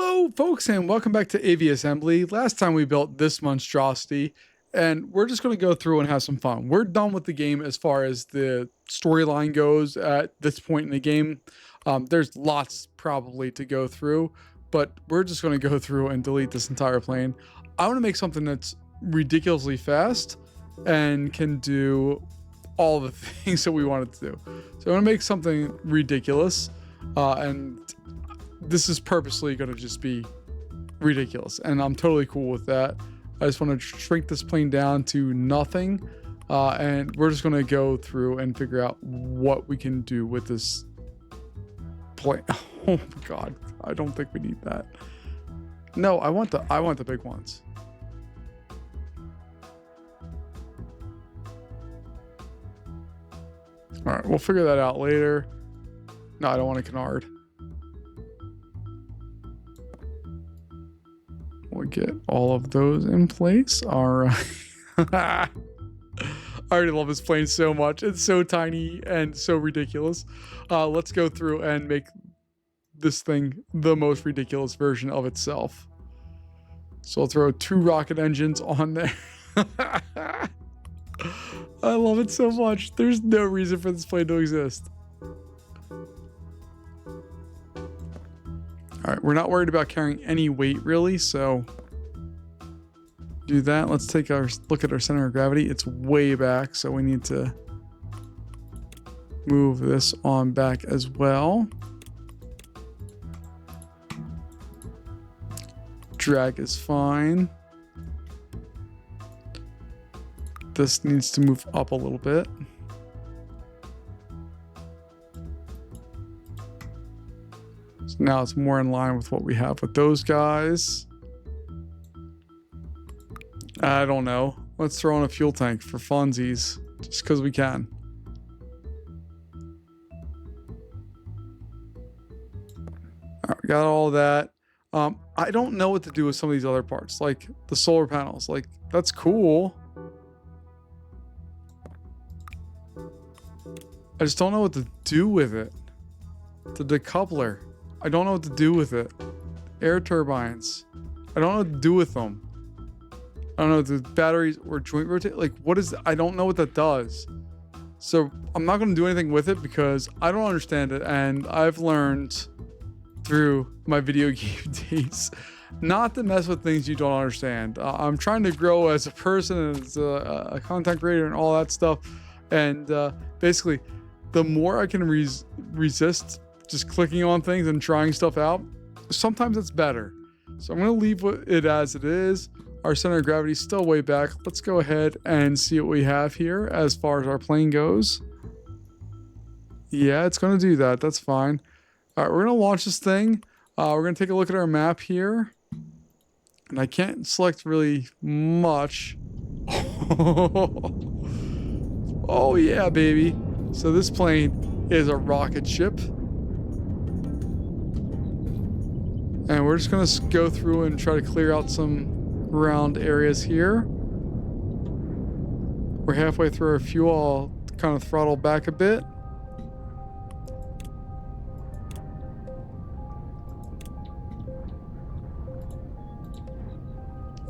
Hello, folks, and welcome back to Aviassembly. Last time we built this monstrosity, and we're just going to go through and have some fun. We're done with the game as far as the storyline goes at this point in the game. There's lots probably to go through, but we're just going to go through and delete this entire plane. I want to make something that's ridiculously fast and can do all the things that we wanted to do. So I want to make something ridiculous, and this is purposely going to just be ridiculous, and I'm totally cool with that. I just want to shrink this plane down to nothing, and we're just going to go through and figure out what we can do with this plane. Oh my god, I don't think we need that. No, I want the big ones. All right, we'll figure that out later. No, I don't want a canard. We'll get all of those in place. All right. I already love this plane so much. It's so tiny and so ridiculous. Let's go through and make this thing the most ridiculous version of itself. So I'll throw 2 rocket engines on there. I love it so much. There's no reason for this plane to exist. All right, we're not worried about carrying any weight really, so do that. Let's take our look at our center of gravity. It's way back, so we need to move this on back as well. Drag is fine. This needs to move up a little bit. So now it's more in line with what we have with those guys. I don't know. Let's throw in a fuel tank for funsies, just because we can. All right, we got all that. I don't know what to do with some of these other parts, like the solar panels. Like, that's cool. I just don't know what to do with it. The decoupler. I don't know what to do with it. Air turbines. I don't know what to do with them. I don't know, the batteries or joint rotate. Like, what is, I don't know what that does. So I'm not going to do anything with it because I don't understand it. And I've learned through my video game days not to mess with things you don't understand. I'm trying to grow as a person, as a content creator and all that stuff. And basically, the more I can resist just clicking on things and trying stuff out, sometimes it's better. So I'm going to leave it as it is. Our center of gravity is still way back. Let's go ahead and see what we have here as far as our plane goes. Yeah, it's going to do that. That's fine. All right, we're going to launch this thing. We're going to take a look at our map here. And I can't select really much. Oh yeah, baby. So this plane is a rocket ship. And we're just going to go through and try to clear out some round areas here. We're halfway through our fuel. I'll kind of throttle back a bit.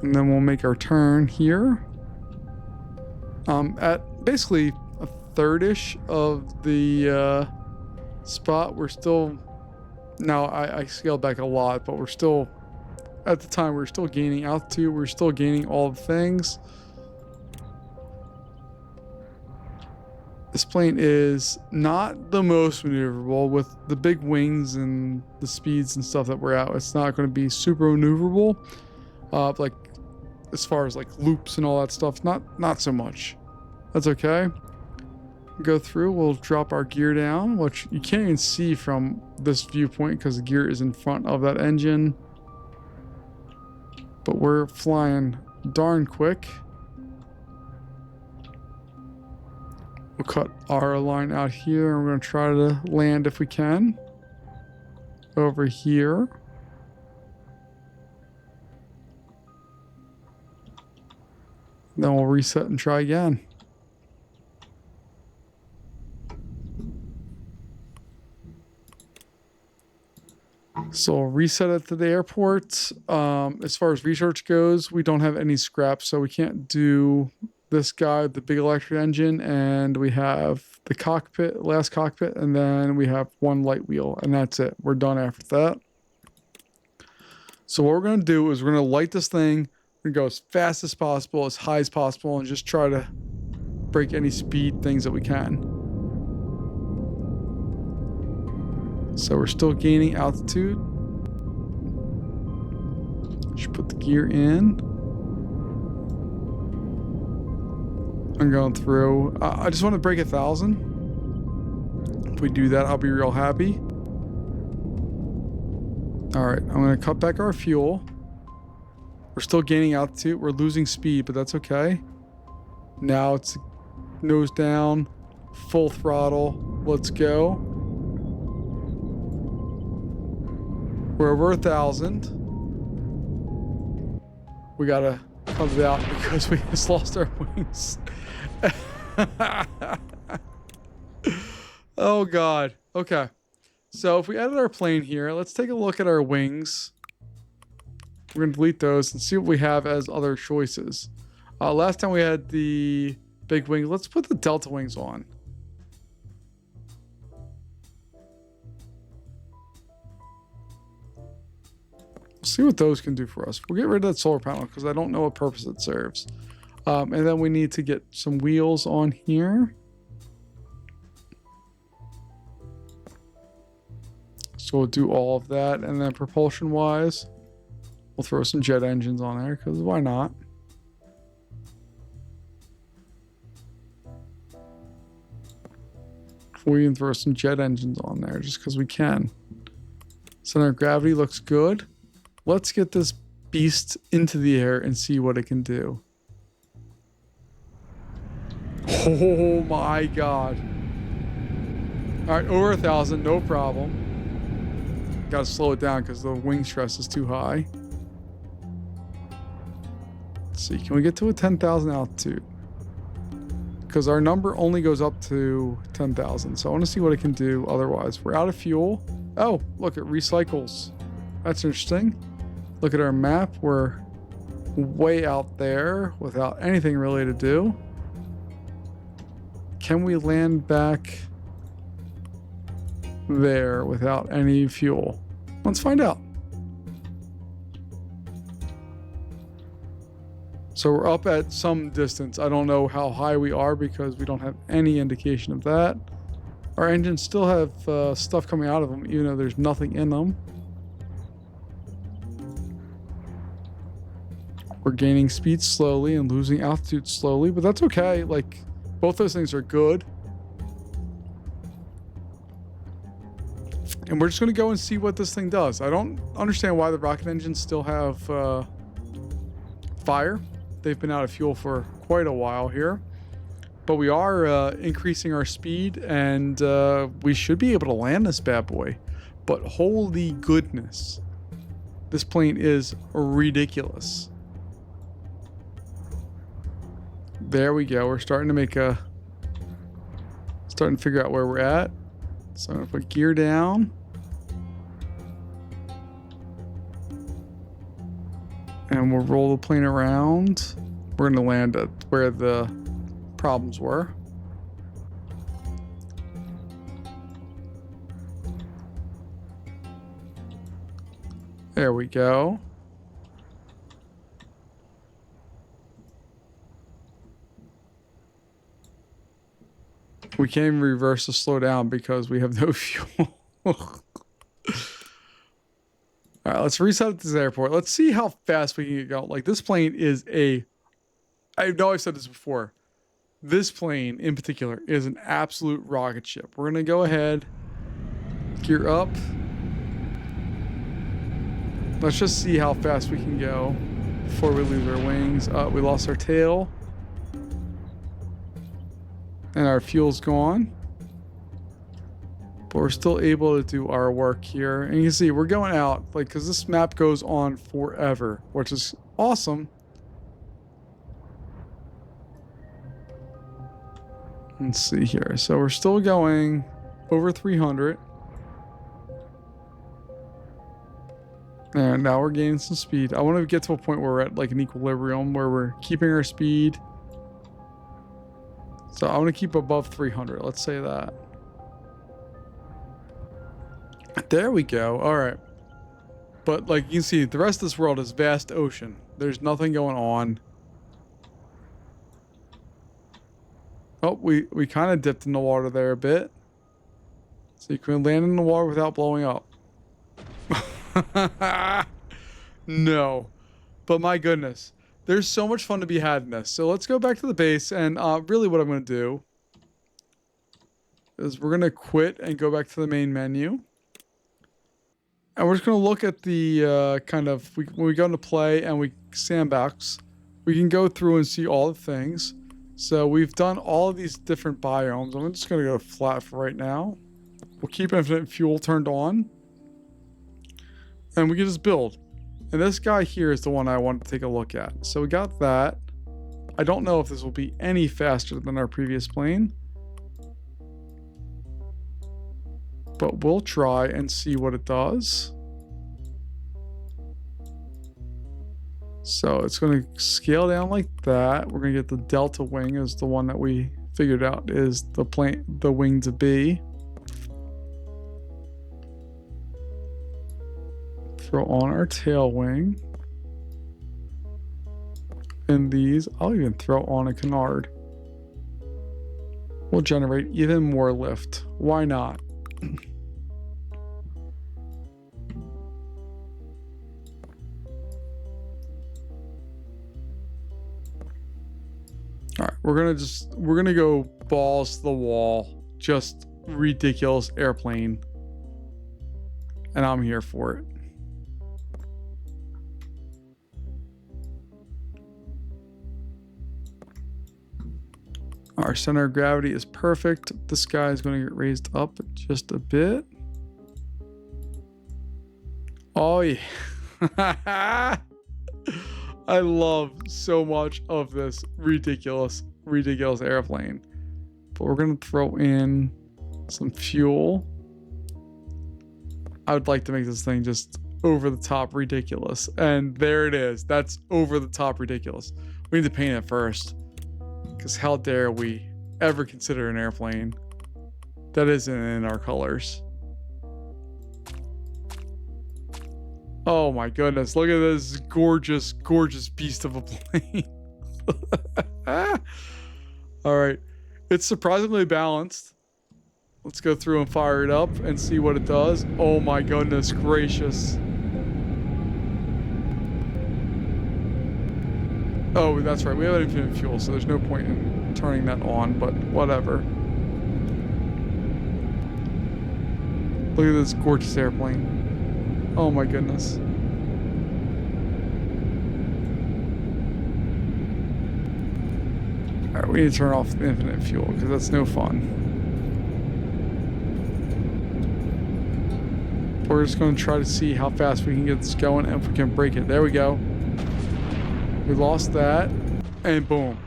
And then we'll make our turn here. At basically a third-ish of the spot, we're still... Now, I scaled back a lot, but we're still... At the time, we're still gaining altitude. We're still gaining all the things. This plane is not the most maneuverable with the big wings and the speeds and stuff that we're at. It's not going to be super maneuverable. Like, as far as like loops and all that stuff, not so much. That's okay. Go through, we'll drop our gear down, which you can't even see from this viewpoint because the gear is in front of that engine. But we're flying darn quick. We'll cut our line out here and we're going to try to land if we can. Over here. Then we'll reset and try again. So I'll reset it to the airport. As far as research goes, we don't have any scraps, so we can't do this guy, the big electric engine, and we have the cockpit, last cockpit, and then we have one light wheel, and that's it. We're done after that. So what we're going to do is we're going to light this thing. We're going to go as fast as possible, as high as possible, and just try to break any speed things that we can. So we're still gaining altitude. Should put the gear in. I'm going through. I just want to break 1,000. If we do that, I'll be real happy. All right, I'm going to cut back our fuel. We're still gaining altitude. We're losing speed, but that's okay. Now it's nose down, full throttle. Let's go. We're over 1,000. We gotta cut it out because we just lost our wings. Oh God. Okay. So if we edit our plane here, let's take a look at our wings. We're gonna delete those and see what we have as other choices. Last time we had the big wing. Let's put the delta wings on. See what those can do for us. We'll get rid of that solar panel because I don't know what purpose it serves. And then we need to get some wheels on here. So we'll do all of that. And then propulsion wise, we'll throw some jet engines on there because why not? We can throw some jet engines on there just because we can. Center of gravity looks good. Let's get this beast into the air and see what it can do. Oh my God. All right, over 1,000, no problem. Got to slow it down because the wing stress is too high. Let's see, can we get to a 10,000 altitude? Because our number only goes up to 10,000. So I want to see what it can do otherwise. We're out of fuel. Oh, look, it recycles. That's interesting. Look at our map. We're way out there without anything really to do. Can we land back there without any fuel? Let's find out. So we're up at some distance. I don't know how high we are because we don't have any indication of that. Our engines still have stuff coming out of them, even though there's nothing in them. We're gaining speed slowly and losing altitude slowly, but that's okay. Like, both those things are good. And we're just going to go and see what this thing does. I don't understand why the rocket engines still have fire. They've been out of fuel for quite a while here. But we are increasing our speed, and we should be able to land this bad boy. But holy goodness, this plane is ridiculous. There we go. We're starting to figure out where we're at. So I'm gonna put gear down. And we'll roll the plane around. We're gonna land at where the problems were. There we go. We can't even reverse to slow down because we have no fuel. All right, let's reset this airport. Let's see how fast we can get going. Like, this plane is I know I've said this before. This plane in particular is an absolute rocket ship. We're going to go ahead, gear up. Let's just see how fast we can go before we lose our wings. We lost our tail. And our fuel's gone. But we're still able to do our work here. And you can see we're going out, like, because this map goes on forever, which is awesome. Let's see here. So we're still going over 300. And now we're gaining some speed. I want to get to a point where we're at like an equilibrium where we're keeping our speed. So I want to keep above 300. Let's say that. There we go. All right. But like you can see, the rest of this world is vast ocean. There's nothing going on. Oh, we kind of dipped in the water there a bit. So you can land in the water without blowing up. No. But my goodness. There's so much fun to be had in this. So let's go back to the base. And really what I'm going to do is we're going to quit and go back to the main menu. And we're just going to look at the when we go into play and we Sandbox, we can go through and see all the things. So we've done all of these different biomes. I'm just going to go flat for right now. We'll keep infinite fuel turned on. And we can just build. And this guy here is the one I want to take a look at. So we got that. I don't know if this will be any faster than our previous plane. But we'll try and see what it does. So it's going to scale down like that. We're going to get the delta wing is the one that we figured out is the wing to be. Throw on our tail wing. And these, I'll even throw on a canard. We'll generate even more lift. Why not? All right, we're gonna go balls to the wall, just ridiculous airplane, and I'm here for it. Our center of gravity is perfect. This guy is going to get raised up just a bit. Oh yeah. I love so much of this ridiculous airplane. But we're going to throw in some fuel. I would like to make this thing just over the top ridiculous. And there it is. That's over the top ridiculous. We need to paint it first. Because how dare we ever consider an airplane that isn't in our colors. Oh my goodness, look at this gorgeous beast of a plane. All right, it's surprisingly balanced. Let's go through and fire it up and see what it does. Oh my goodness gracious. Oh, that's right. We have infinite fuel, so there's no point in turning that on, but whatever. Look at this gorgeous airplane. Oh my goodness. All right, we need to turn off the infinite fuel because that's no fun. We're just going to try to see how fast we can get this going and if we can break it. There we go. We lost that, and boom.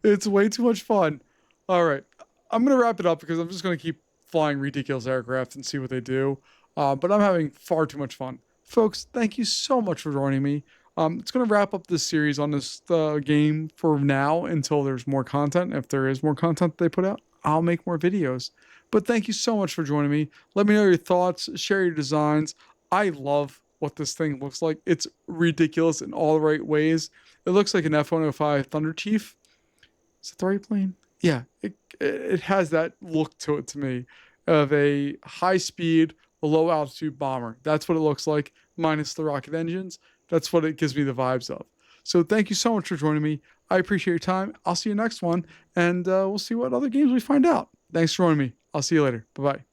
It's way too much fun. All right, I'm going to wrap it up because I'm just going to keep flying ridiculous aircraft and see what they do. But I'm having far too much fun. Folks, thank you so much for joining me. It's going to wrap up this series on this game for now until there's more content. If there is more content they put out, I'll make more videos. But thank you so much for joining me. Let me know your thoughts. Share your designs. I love what this thing looks like. It's ridiculous in all the right ways. It looks like an F-105 Thunder Chief. Is it the right plane? Yeah, it has that look to it to me of a high-speed, low-altitude bomber. That's what it looks like, minus the rocket engines. That's what it gives me the vibes of. So thank you so much for joining me. I appreciate your time. I'll see you next one, and we'll see what other games we find out. Thanks for joining me. I'll see you later. Bye-bye.